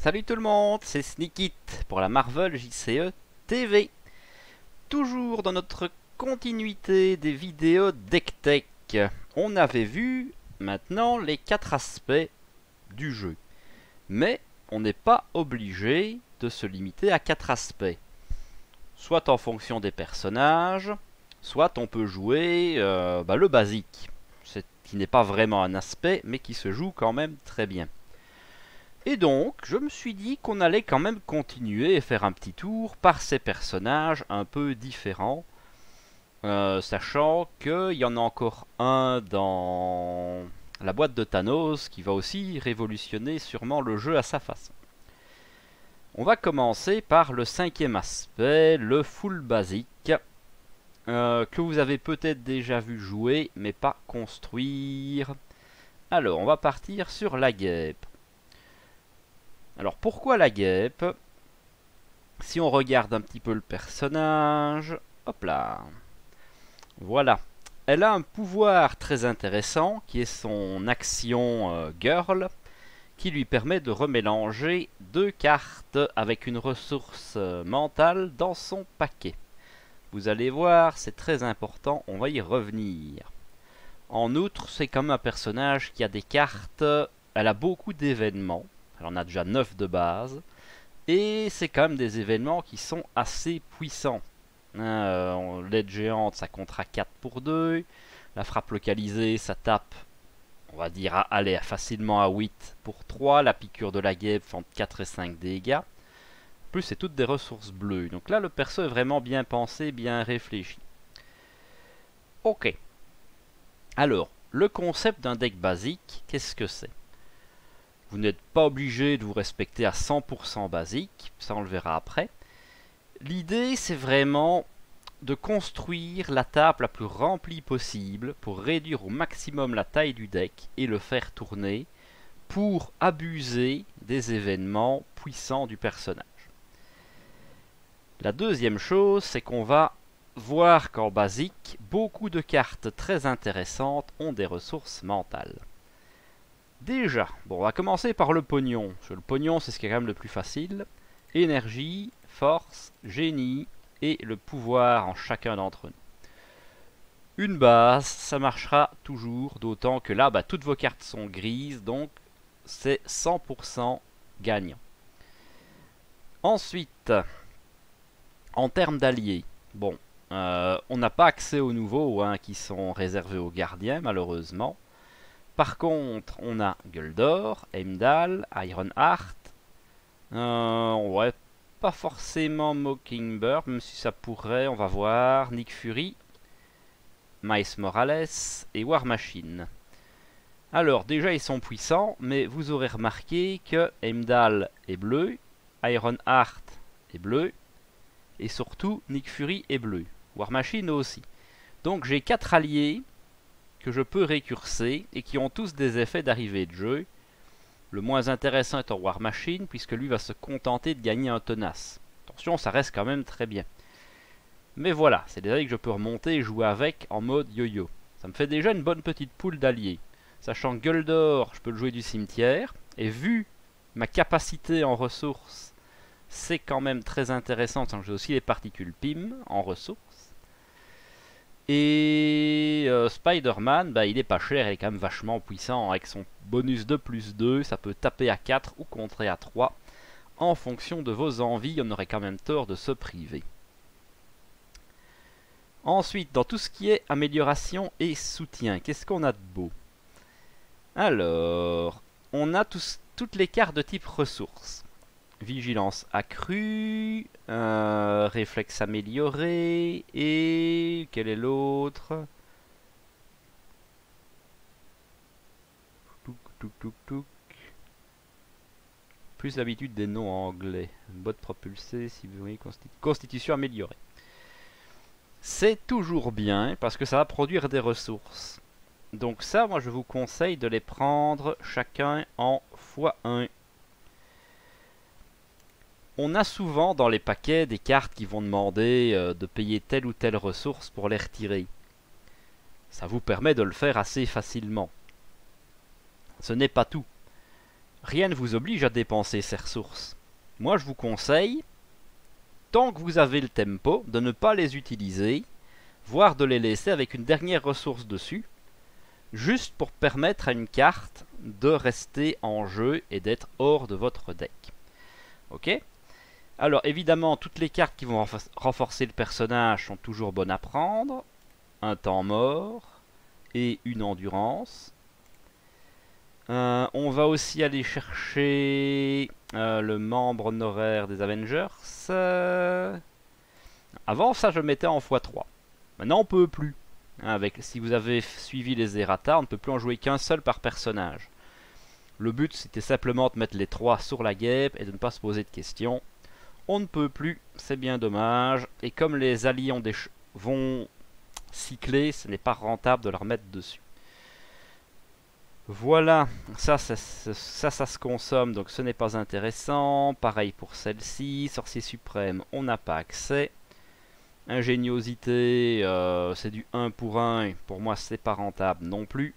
Salut tout le monde, c'est Sneakit pour la Marvel JCE TV. Toujours dans notre continuité des vidéos DeckTech. On avait vu maintenant les 4 aspects du jeu. Mais on n'est pas obligé de se limiter à 4 aspects. Soit en fonction des personnages, soit on peut jouer le basique. Qui n'est pas vraiment un aspect, mais qui se joue quand même très bien. Et donc, je me suis dit qu'on allait quand même continuer et faire un petit tour par ces personnages un peu différents. Sachant qu'il y en a encore un dans la boîte de Thanos qui va aussi révolutionner sûrement le jeu à sa façon. On va commencer par le 5e aspect, le full basique, que vous avez peut-être déjà vu jouer, mais pas construire. Alors, on va partir sur la guêpe. Alors pourquoi la guêpe? Si on regarde un petit peu le personnage, hop là, voilà. Elle a un pouvoir très intéressant qui est son action Girl, qui lui permet de remélanger 2 cartes avec une ressource mentale dans son paquet. Vous allez voir, c'est très important, on va y revenir. En outre, c'est comme un personnage qui a des cartes, elle a beaucoup d'événements. Elle en a déjà 9 de base. Et c'est quand même des événements qui sont assez puissants. L'aide géante, ça comptera 4 pour 2. La frappe localisée, ça tape, on va dire, allez, facilement à 8 pour 3. La piqûre de la guêpe fait entre 4 et 5 dégâts. En plus, c'est toutes des ressources bleues. Donc là, le perso est vraiment bien pensé, bien réfléchi. Ok. Alors, le concept d'un deck basique, qu'est-ce que c'est? Vous n'êtes pas obligé de vous respecter à 100% basique, ça on le verra après. L'idée c'est vraiment de construire la table la plus remplie possible pour réduire au maximum la taille du deck et le faire tourner pour abuser des événements puissants du personnage. La deuxième chose c'est qu'on va voir qu'en basique, beaucoup de cartes très intéressantes ont des ressources mentales. Déjà, bon, on va commencer par le pognon. Parce que le pognon, c'est ce qui est quand même le plus facile. Énergie, force, génie et le pouvoir en chacun d'entre nous. Une base, ça marchera toujours, d'autant que là, toutes vos cartes sont grises, donc c'est 100% gagnant. Ensuite, en termes d'alliés, bon, on n'a pas accès aux nouveaux qui sont réservés aux gardiens, malheureusement. Par contre, on a Guldor, Heimdall, Ironheart. Ouais, pas forcément Mockingbird, même si ça pourrait, on va voir. Nick Fury, Miles Morales et War Machine. Alors, déjà, ils sont puissants, mais vous aurez remarqué que Heimdall est bleu, Ironheart est bleu, et surtout, Nick Fury est bleu. War Machine aussi. Donc, j'ai 4 alliés que je peux récurser et qui ont tous des effets d'arrivée de jeu. Le moins intéressant est en War Machine puisque lui va se contenter de gagner un tenace. Attention, ça reste quand même très bien. Mais voilà, c'est des alliés que je peux remonter et jouer avec en mode yo-yo. Ça me fait déjà une bonne petite poule d'alliés. Sachant que Guldor, je peux le jouer du cimetière. Et vu ma capacité en ressources, c'est quand même très intéressant. Sachant que j'ai aussi les particules PIM en ressources. Et Spider-Man, il est pas cher, il est quand même vachement puissant. Avec son bonus de plus 2, ça peut taper à 4 ou contrer à 3. En fonction de vos envies, on aurait quand même tort de se priver. Ensuite, dans tout ce qui est amélioration et soutien, qu'est-ce qu'on a de beau? Alors, on a toutes les cartes de type ressources. Vigilance accrue, réflexe amélioré, et quel est l'autre? Plus l'habitude des noms anglais. Botte propulsée, si vous voulez, constitution améliorée. C'est toujours bien, parce que ça va produire des ressources. Donc ça, moi je vous conseille de les prendre chacun en x1. On a souvent dans les paquets des cartes qui vont demander de payer telle ou telle ressource pour les retirer. Ça vous permet de le faire assez facilement. Ce n'est pas tout. rien ne vous oblige à dépenser ces ressources. Moi je vous conseille, tant que vous avez le tempo, de ne pas les utiliser, voire de les laisser avec une dernière ressource dessus, juste pour permettre à une carte de rester en jeu et d'être hors de votre deck. Ok? Alors évidemment, toutes les cartes qui vont renforcer le personnage sont toujours bonnes à prendre. Un temps mort et une endurance. On va aussi aller chercher le membre honoraire des Avengers. Avant ça je mettais en x3. Maintenant on peut plus. Si vous avez suivi les errata, on ne peut plus en jouer qu'un seul par personnage. Le but c'était simplement de mettre les 3 sur la guêpe et de ne pas se poser de questions. On ne peut plus, c'est bien dommage. Et comme les alliés vont cycler, ce n'est pas rentable de leur mettre dessus. Voilà, ça se consomme, donc ce n'est pas intéressant. Pareil pour celle-ci, sorcier suprême, on n'a pas accès. Ingéniosité, c'est du 1 pour 1, pour moi c'est pas rentable non plus.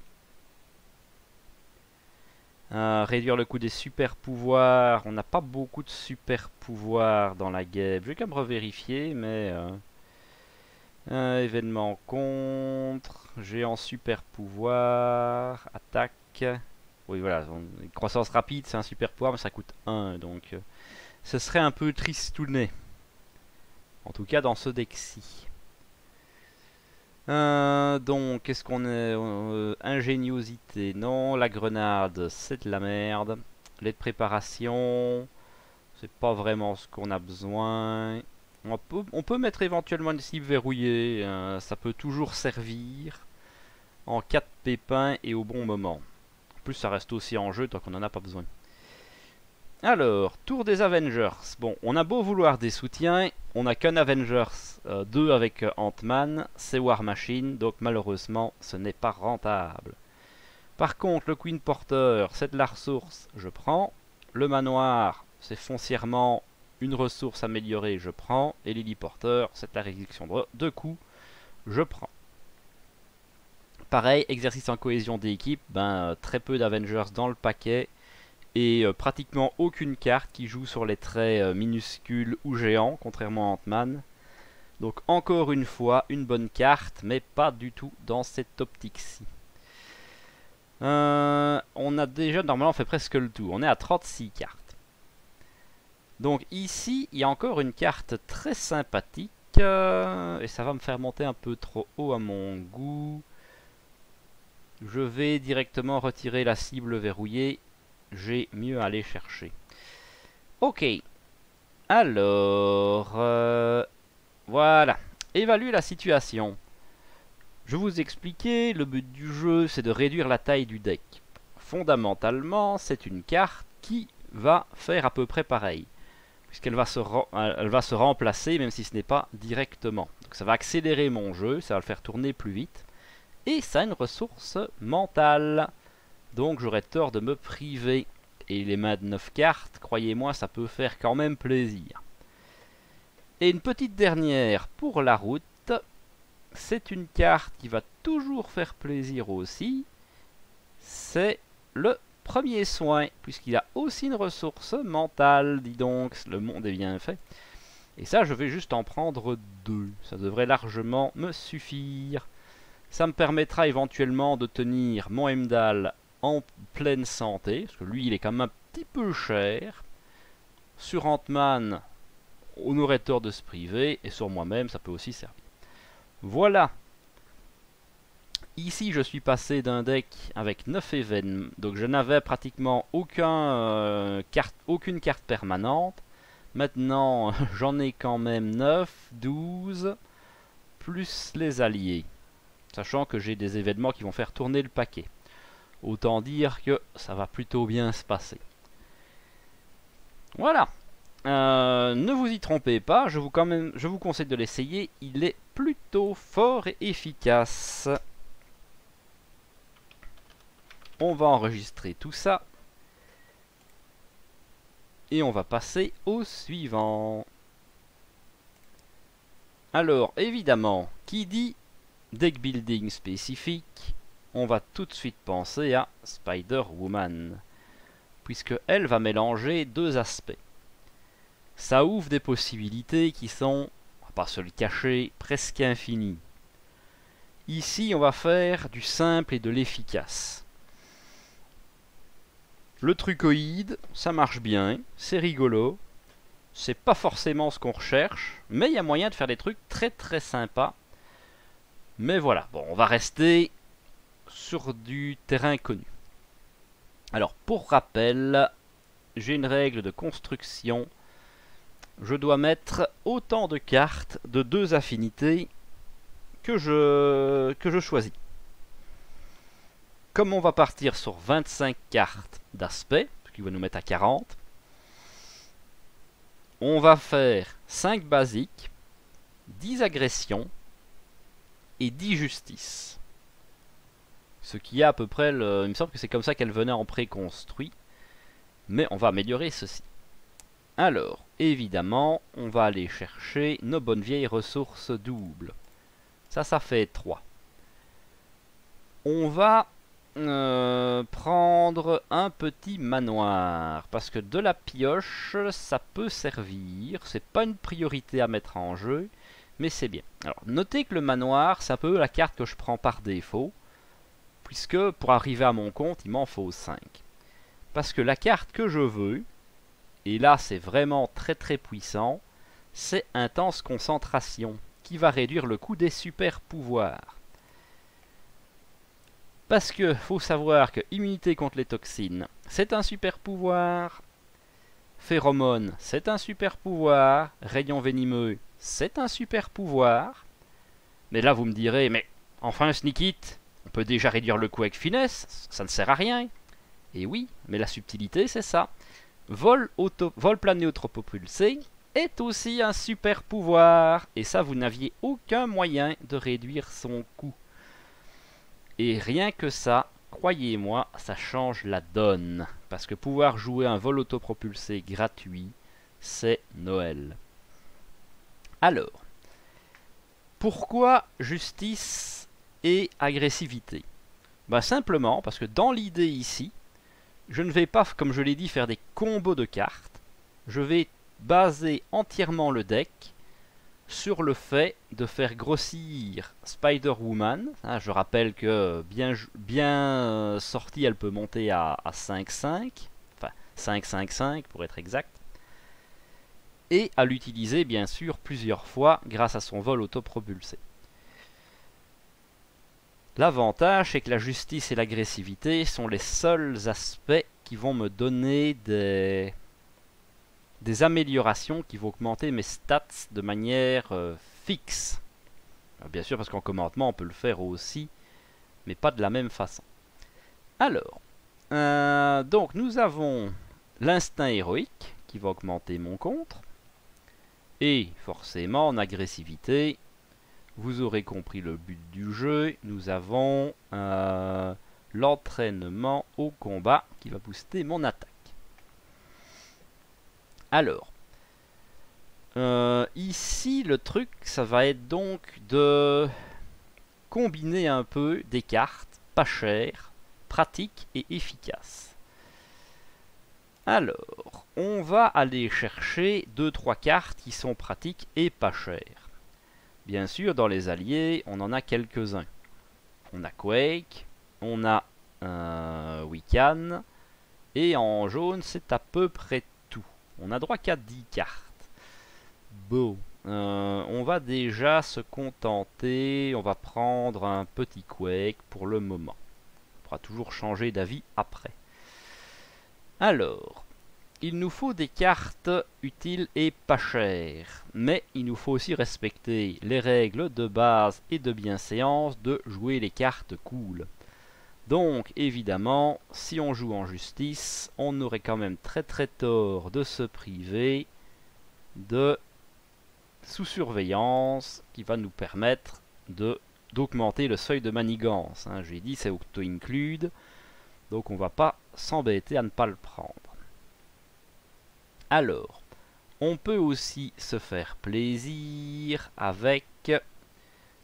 Réduire le coût des super pouvoirs, on n'a pas beaucoup de super pouvoirs dans la guêpe. Je vais quand même revérifier, mais... événement contre, géant super pouvoir, attaque. Oui voilà, croissance rapide c'est un super pouvoir mais ça coûte 1, donc ce serait un peu tristouné. En tout cas dans ce deck-ci. Donc qu'est-ce qu'on est ingéniosité, non. La grenade c'est de la merde. Les de préparation, c'est pas vraiment ce qu'on a besoin. On peut mettre éventuellement une cible verrouillée, ça peut toujours servir en cas de pépin et au bon moment. En plus ça reste aussi en jeu tant qu'on n'en a pas besoin. Alors, tour des Avengers. Bon, on a beau vouloir des soutiens, on n'a qu'un Avengers 2 avec Ant-Man, c'est War Machine, donc malheureusement ce n'est pas rentable. Par contre, le Queen Porter, c'est de la ressource, je prends. Le manoir, c'est foncièrement une ressource améliorée, je prends. Et Lily Porter, c'est la réduction de coûts, je prends. Pareil, exercice en cohésion d'équipe, très peu d'Avengers dans le paquet. Et pratiquement aucune carte qui joue sur les traits minuscules ou géants, contrairement à Ant-Man. Donc encore une fois, une bonne carte, mais pas du tout dans cette optique-ci. On a déjà, normalement on fait presque le tour, on est à 36 cartes. Donc ici, il y a encore une carte très sympathique, et ça va me faire monter un peu trop haut à mon goût. Je vais directement retirer la cible verrouillée, j'ai mieux à aller chercher. Ok, alors, voilà, évalue la situation. Je vous expliquais, le but du jeu c'est de réduire la taille du deck. Fondamentalement, c'est une carte qui va faire à peu près pareil. Puisqu'elle va se remplacer, même si ce n'est pas directement. Donc ça va accélérer mon jeu, ça va le faire tourner plus vite. Et ça a une ressource mentale. Donc j'aurais tort de me priver. Et les mains de 9 cartes, croyez-moi, ça peut faire quand même plaisir. Et une petite dernière pour la route. C'est une carte qui va toujours faire plaisir aussi. C'est le premier soin, puisqu'il a aussi une ressource mentale, dis donc, le monde est bien fait. Et ça, je vais juste en prendre 2. Ça devrait largement me suffire. Ça me permettra éventuellement de tenir mon Heimdall en pleine santé, parce que lui, il est quand même un petit peu cher. Sur Ant-Man, on aurait tort de se priver, et sur moi-même, ça peut aussi servir. Voilà. Ici, je suis passé d'un deck avec 9 événements, donc je n'avais pratiquement aucune carte permanente. Maintenant, j'en ai quand même 9, 12, plus les alliés. Sachant que j'ai des événements qui vont faire tourner le paquet. Autant dire que ça va plutôt bien se passer. Voilà. Ne vous y trompez pas, je vous conseille de l'essayer. Il est plutôt fort et efficace. On va enregistrer tout ça. Et on va passer au suivant. Alors, évidemment, qui dit deck building spécifique, on va tout de suite penser à Spider-Woman. puisque elle va mélanger deux aspects. Ça ouvre des possibilités qui sont, on va pas se le cacher, presque infinies. Ici, on va faire du simple et de l'efficace. Le trucoïde, ça marche bien, c'est rigolo. C'est pas forcément ce qu'on recherche, mais il y a moyen de faire des trucs très très sympas. Mais voilà, bon, on va rester sur du terrain connu. Alors, pour rappel, j'ai une règle de construction. Je dois mettre autant de cartes de deux affinités que je choisis. Comme on va partir sur 25 cartes d'aspect, ce qui va nous mettre à 40, on va faire 5 basiques, 10 agressions et 10 justices. Ce qui est à peu près, il me semble que c'est comme ça qu'elle venait en préconstruit, mais on va améliorer ceci. Alors, évidemment, on va aller chercher nos bonnes vieilles ressources doubles. Ça fait 3. On va prendre un petit manoir, parce que de la pioche, ça peut servir. C'est pas une priorité à mettre en jeu, mais c'est bien. Alors, notez que le manoir, c'est un peu la carte que je prends par défaut, puisque pour arriver à mon compte, il m'en faut 5. Parce que la carte que je veux, et là c'est vraiment très très puissant, c'est Intense Concentration, qui va réduire le coût des super pouvoirs. Parce que faut savoir que Immunité contre les toxines, c'est un super pouvoir. Phéromone, c'est un super pouvoir. Rayon venimeux, c'est un super pouvoir. Mais là vous me direz, mais enfin Sneak It, on peut déjà réduire le coût avec finesse, ça ne sert à rien. Et oui, mais la subtilité c'est ça. Vol planéotropopulsé est aussi un super pouvoir. Et ça, vous n'aviez aucun moyen de réduire son coût. Et rien que ça, croyez-moi, ça change la donne. Parce que pouvoir jouer un vol autopropulsé gratuit, c'est Noël. Alors, pourquoi justice et agressivité? Ben simplement parce que dans l'idée ici, je ne vais pas, comme je l'ai dit, faire des combos de cartes. Je vais baser entièrement le deck sur le fait de faire grossir Spider-Woman. Je rappelle que bien sortie, elle peut monter à 5-5. Enfin, 5-5-5 pour être exact. Et à l'utiliser, bien sûr, plusieurs fois grâce à son vol autopropulsé. L'avantage, c'est que la justice et l'agressivité sont les seuls aspects qui vont me donner des améliorations qui vont augmenter mes stats de manière fixe. Bien sûr, parce qu'en commentement, on peut le faire aussi, mais pas de la même façon. Alors, donc nous avons l'instinct héroïque qui va augmenter mon contre. Et forcément, en agressivité, vous aurez compris le but du jeu, nous avons l'entraînement au combat qui va booster mon attaque. Alors, ici le truc, ça va être donc de combiner un peu des cartes pas chères, pratiques et efficaces. Alors, on va aller chercher 2-3 cartes qui sont pratiques et pas chères. Bien sûr, dans les alliés, on en a quelques-uns. On a Quake, on a Wiccan, et en jaune, c'est à peu près tout. On a droit qu'à 10 cartes. Bon, on va déjà se contenter, on va prendre un petit Quake pour le moment. On pourra toujours changer d'avis après. Alors, il nous faut des cartes utiles et pas chères, mais il nous faut aussi respecter les règles de base et de bienséance de jouer les cartes cool. Donc, évidemment, si on joue en justice, on aurait quand même très très tort de se priver de sous-surveillance qui va nous permettre d'augmenter le seuil de manigance. J'ai dit c'est auto-include, donc on va pas s'embêter à ne pas le prendre. Alors, on peut aussi se faire plaisir avec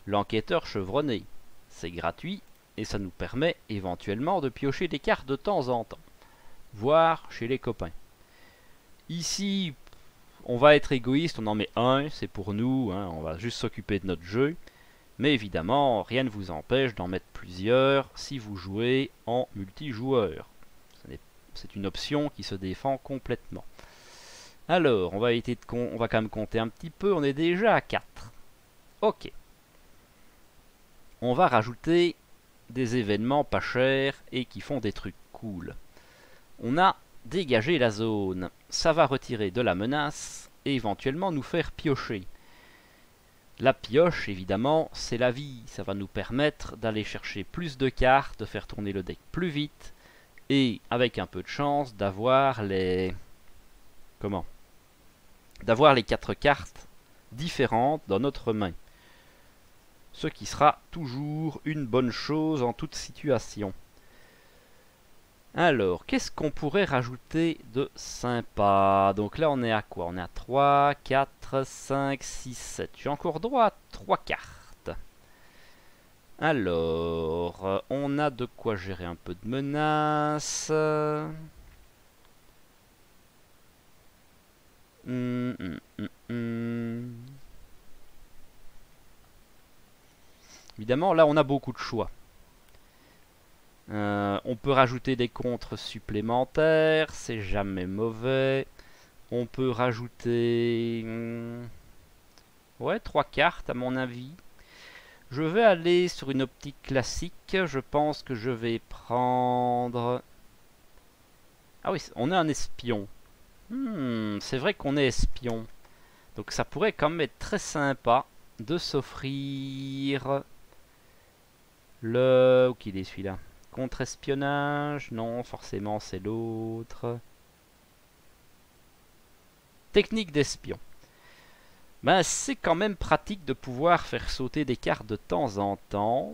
l'enquêteur chevronné. C'est gratuit et ça nous permet éventuellement de piocher des cartes de temps en temps. voire chez les copains. Ici, on va être égoïste, on en met un, c'est pour nous, hein, on va juste s'occuper de notre jeu. Mais évidemment, rien ne vous empêche d'en mettre plusieurs si vous jouez en multijoueur. C'est une option qui se défend complètement. Alors, on va quand même compter un petit peu, on est déjà à 4. Ok. On va rajouter des événements pas chers et qui font des trucs cool. On a dégagé la zone. Ça va retirer de la menace et éventuellement nous faire piocher. La pioche, évidemment, c'est la vie. Ça va nous permettre d'aller chercher plus de cartes, de faire tourner le deck plus vite et, avec un peu de chance, d'avoir les... d'avoir les 4 cartes différentes dans notre main. Ce qui sera toujours une bonne chose en toute situation. Alors, qu'est-ce qu'on pourrait rajouter de sympa? Donc là, on est à quoi? On est à 3, 4, 5, 6, 7. J'ai encore droit à 3 cartes. Alors, on a de quoi gérer un peu de menaces. Évidemment, là, on a beaucoup de choix. On peut rajouter des contres supplémentaires, c'est jamais mauvais. On peut rajouter... ouais, 3 cartes à mon avis. Je vais aller sur une optique classique. Je pense que je vais prendre... ah oui, on est un espion. C'est vrai qu'on est espion. Donc ça pourrait quand même être très sympa de s'offrir... le... où qu'il est celui-là? Contre-espionnage? Non, forcément c'est l'autre. Technique d'espion. Ben, c'est quand même pratique de pouvoir faire sauter des cartes de temps en temps.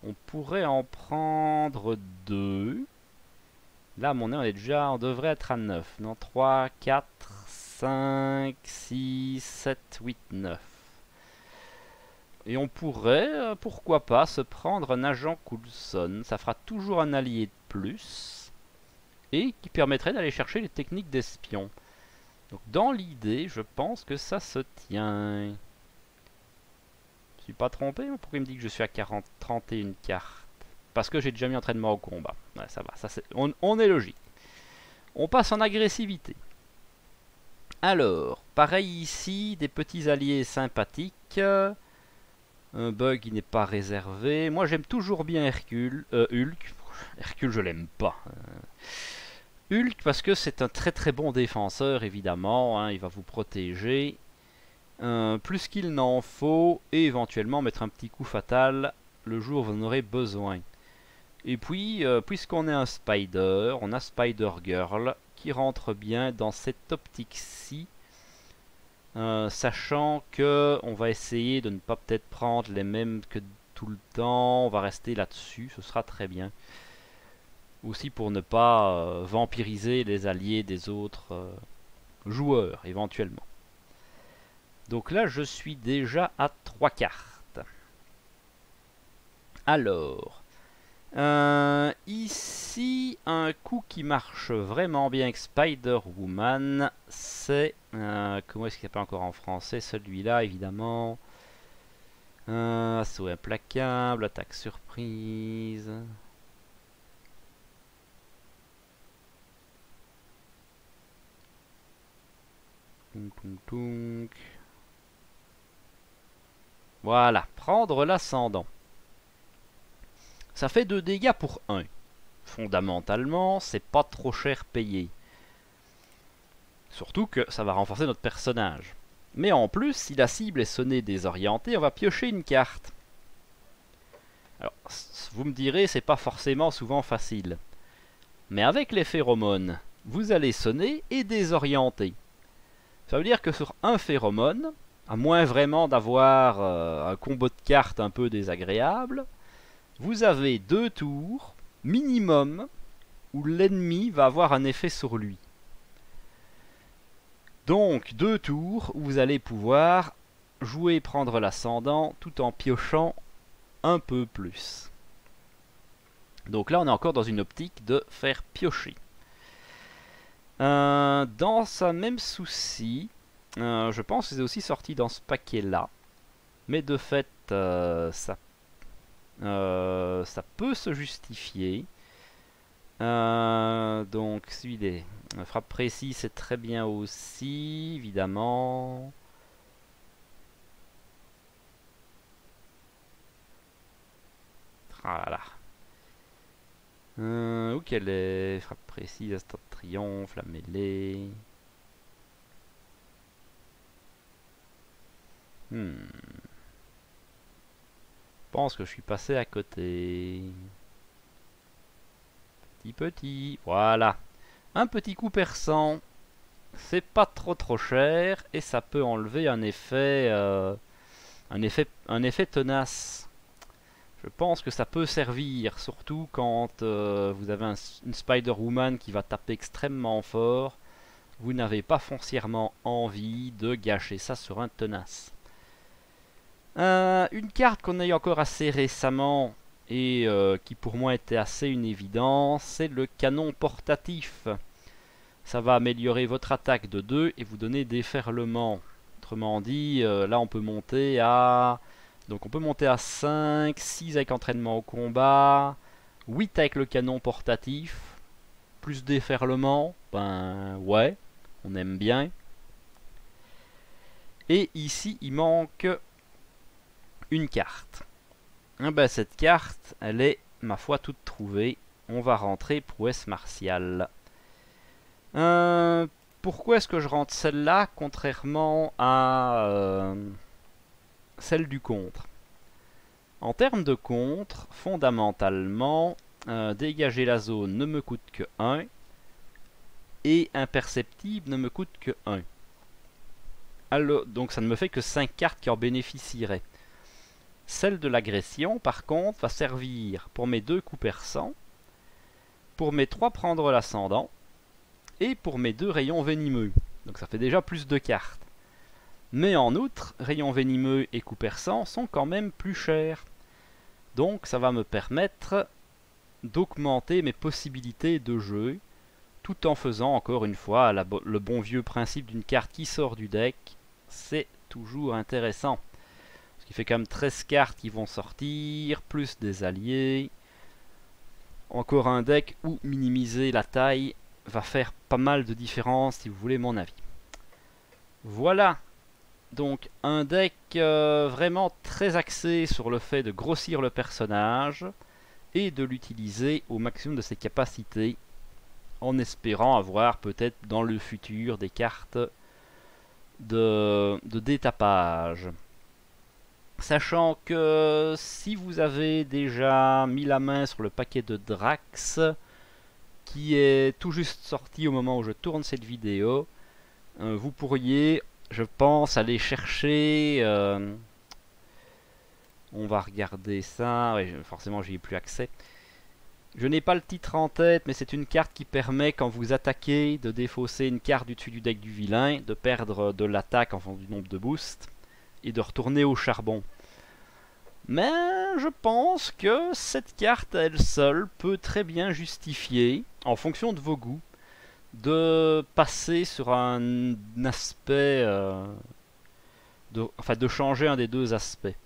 On pourrait en prendre 2. Là, à mon avis, on devrait être à 9. Non, 3, 4, 5, 6, 7, 8, 9. Et on pourrait, pourquoi pas, se prendre un agent Coulson. Ça fera toujours un allié de plus. Et qui permettrait d'aller chercher les techniques d'espion. Donc dans l'idée, je pense que ça se tient. Je suis pas trompé? Pourquoi il me dit que je suis à 31 cartes? Parce que j'ai déjà mis entraînement au combat. Ouais, ça va, on est logique. On passe en agressivité. Alors, pareil ici, des petits alliés sympathiques. Un bug qui n'est pas réservé. Moi j'aime toujours bien Hulk. Hercule je l'aime pas. Hulk parce que c'est un très très bon défenseur évidemment. Hein, il va vous protéger. Plus qu'il n'en faut. Et éventuellement mettre un petit coup fatal le jour où vous en aurez besoin. Et puis, puisqu'on est un Spider, on a Spider-Girl qui rentre bien dans cette optique-ci. Sachant que on va essayer de ne pas peut-être prendre les mêmes que tout le temps, on va rester là-dessus, ce sera très bien. Aussi pour ne pas vampiriser les alliés des autres joueurs éventuellement. Donc là je suis déjà à 3 cartes. Alors, ici un coup qui marche vraiment bien avec Spider-Woman, c'est... comment est-ce qu'il s'appelle encore en français celui-là évidemment? Assaut implacable, attaque surprise... Voilà, prendre l'ascendant. Ça fait 2 dégâts pour 1. Fondamentalement, c'est pas trop cher payé. Surtout que ça va renforcer notre personnage. Mais en plus, si la cible est sonnée désorientée, on va piocher une carte. Alors, vous me direz, c'est pas forcément souvent facile. Mais avec les phéromones, vous allez sonner et désorienter. Ça veut dire que sur un phéromone, à moins vraiment d'avoir un combo de cartes un peu désagréable, vous avez 2 tours minimum où l'ennemi va avoir un effet sur lui. Donc 2 tours où vous allez pouvoir jouer et prendre l'ascendant tout en piochant un peu plus. Donc là on est encore dans une optique de faire piocher. Dans ce même souci, je pense que c'est aussi sorti dans ce paquet-là. Mais de fait, ça peut se justifier. Donc, celui des frappes précises, c'est très bien aussi, évidemment. Ah là là. Où qu'elle est? Frappe précise, instant de triomphe, la mêlée. Je pense que je suis passé à côté. Petit. Voilà. Un petit coup perçant. C'est pas trop cher. Et ça peut enlever un effet tenace. Je pense que ça peut servir. Surtout quand vous avez une Spider-Woman qui va taper extrêmement fort. Vous n'avez pas foncièrement envie de gâcher ça sur un tenace. Une carte qu'on a eu encore assez récemment et qui pour moi était assez une évidence, c'est le canon portatif. Ça va améliorer votre attaque de 2 et vous donner déferlement. Autrement dit, là on peut monter à... Donc on peut monter à 5, 6 avec entraînement au combat, 8 avec le canon portatif, plus déferlement, ben ouais, on aime bien. Et ici il manque une carte. Ben, cette carte, elle est, ma foi, toute trouvée. On va rentrer prouesse martiale. Pourquoi est-ce que je rentre celle-là, contrairement à celle du contre? En termes de contre, fondamentalement, dégager la zone ne me coûte que 1. Et imperceptible ne me coûte que 1. Alors, donc ça ne me fait que 5 cartes qui en bénéficieraient. Celle de l'agression, par contre, va servir pour mes 2 coups perçants, pour mes 3 prendre l'ascendant, et pour mes 2 rayons venimeux. Donc ça fait déjà plus de cartes. Mais en outre, rayons venimeux et coups perçants sont quand même plus chers. Donc ça va me permettre d'augmenter mes possibilités de jeu, tout en faisant encore une fois le bon vieux principe d'une carte qui sort du deck. C'est toujours intéressant. Ce qui fait quand même 13 cartes qui vont sortir, plus des alliés. Encore un deck où minimiser la taille va faire pas mal de différence si vous voulez mon avis. Voilà. Donc un deck vraiment très axé sur le fait de grossir le personnage et de l'utiliser au maximum de ses capacités en espérant avoir peut-être dans le futur des cartes de détapage. Sachant que si vous avez déjà mis la main sur le paquet de Drax, qui est tout juste sorti au moment où je tourne cette vidéo, vous pourriez, je pense, aller chercher... on va regarder ça, ouais, forcément j'y ai plus accès. Je n'ai pas le titre en tête, mais c'est une carte qui permet, quand vous attaquez, de défausser une carte du dessus du deck du vilain, de perdre de l'attaque en fonction du nombre de boosts, et de retourner au charbon. Mais je pense que cette carte à elle seule peut très bien justifier, en fonction de vos goûts, de passer sur un aspect, de changer un des 2 aspects.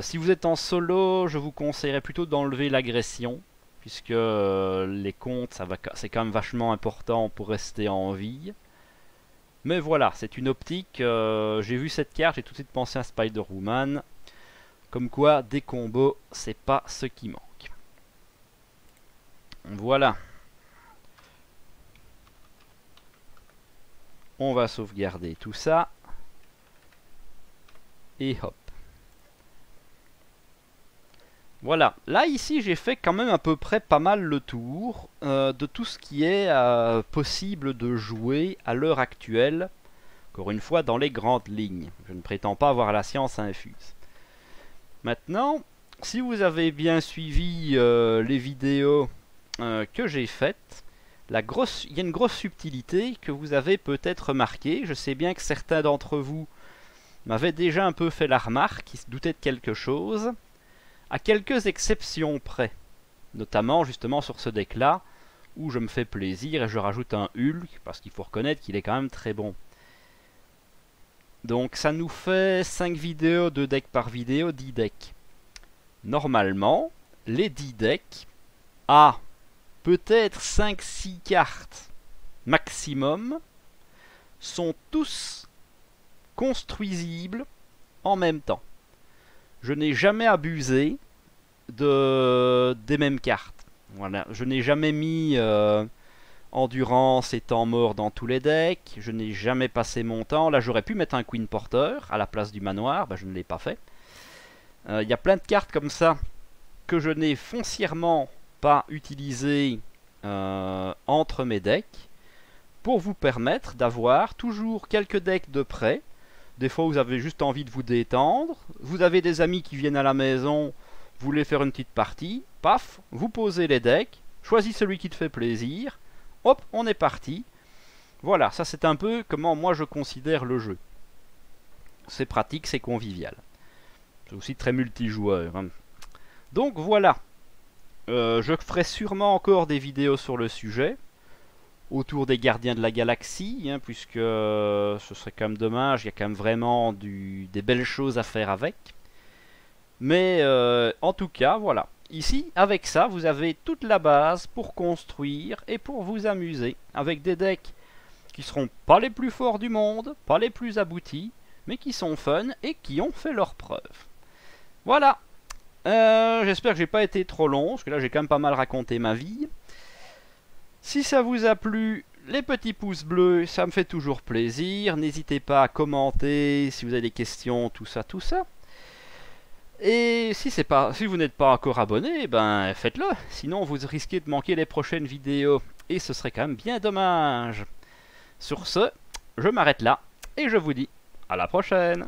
Si vous êtes en solo, je vous conseillerais plutôt d'enlever l'agression, puisque les comptes, c'est quand même vachement important pour rester en vie. Mais voilà, c'est une optique. J'ai vu cette carte, j'ai tout de suite pensé à Spider-Woman. Comme quoi, des combos, c'est pas ce qui manque. Voilà. On va sauvegarder tout ça. Et hop. Voilà, là ici j'ai fait quand même à peu près pas mal le tour de tout ce qui est possible de jouer à l'heure actuelle, encore une fois dans les grandes lignes. Je ne prétends pas avoir la science infuse. Maintenant, si vous avez bien suivi les vidéos que j'ai faites, il y a une grosse subtilité que vous avez peut-être remarqué. Je sais bien que certains d'entre vous m'avaient déjà un peu fait la remarque, qui se doutaient de quelque chose. À quelques exceptions près, notamment justement sur ce deck-là, où je me fais plaisir et je rajoute un Hulk, parce qu'il faut reconnaître qu'il est quand même très bon. Donc ça nous fait 5 vidéos, 2 decks par vidéo, 10 decks. Normalement, les 10 decks à peut-être 5-6 cartes maximum sont tous construisibles en même temps. Je n'ai jamais abusé des mêmes cartes. Voilà. Je n'ai jamais mis endurance et temps mort dans tous les decks. Je n'ai jamais passé mon temps. Là, j'aurais pu mettre un Queen Porter à la place du manoir. Je ne l'ai pas fait. Il y a plein de cartes comme ça que je n'ai foncièrement pas utilisées entre mes decks pour vous permettre d'avoir toujours quelques decks de près. Des fois, vous avez juste envie de vous détendre. Vous avez des amis qui viennent à la maison, vous voulez faire une petite partie. Paf, vous posez les decks, choisis celui qui te fait plaisir. Hop, on est parti. Voilà, ça c'est un peu comment moi je considère le jeu. C'est pratique, c'est convivial. C'est aussi très multijoueur. Hein. Donc voilà. Je ferai sûrement encore des vidéos sur le sujet. Autour des gardiens de la galaxie, hein, puisque ce serait quand même dommage, il y a quand même vraiment des belles choses à faire avec. Mais en tout cas, voilà. Ici, avec ça, vous avez toute la base pour construire et pour vous amuser, avec des decks qui seront pas les plus forts du monde, pas les plus aboutis, mais qui sont fun et qui ont fait leurs preuves. Voilà. J'espère que j'ai pas été trop long, parce que là j'ai quand même pas mal raconté ma vie. Si ça vous a plu, les petits pouces bleus, ça me fait toujours plaisir. N'hésitez pas à commenter si vous avez des questions, tout ça, tout ça. Et si vous n'êtes pas encore abonné, ben faites-le. Sinon vous risquez de manquer les prochaines vidéos. Et ce serait quand même bien dommage. Sur ce, je m'arrête là. Et je vous dis à la prochaine.